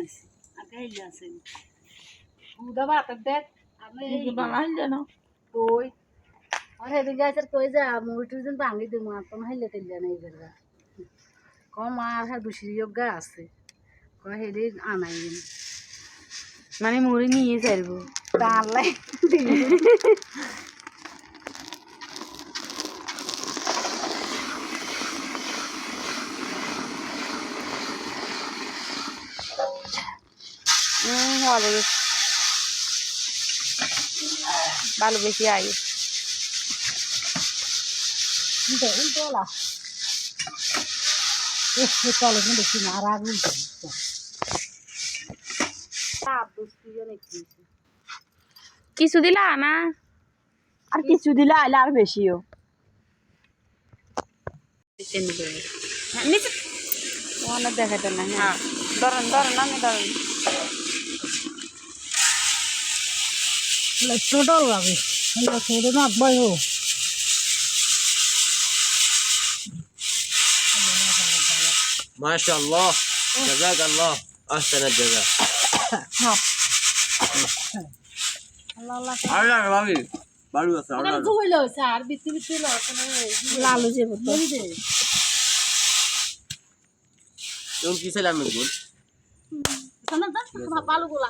বানাইছি আগে হেলে আছে উদা ভাত দেখ আমি বানাইলে না কই আর হেদিন যাইছে কই যা মুড়ি দিন ভাঙি দিমু আর তো হেলে তেলে নাই বেলা কম আর হ্যাঁ দুশি যোগা আছে কই হেদি আনাই মানে মুড়ি নিয়ে যাইবো তাহলে ভালো বেশি আগে চলা চলো কিন্তু দেখি না আর আগুন কিছু দিলা না আর কিছু দিলে আইলে আর বেশিও নিচে অনেক দেখাইতে না হ্যাঁ ধরেন ধরেন আমি ধরেন টোটাল লাগে ছোট না বই হো মাশাআল্লাহ জাযাকাল্লাহ আহসানাত জাযা আল্লাহ আল্লাহ আল্লাহ ভাবি বাড়ু আছে আরে জুইলো স্যার বিতি বিতি লো লালু যে বলতো তুমি কি ছিলাম গুণ sana dah balu gula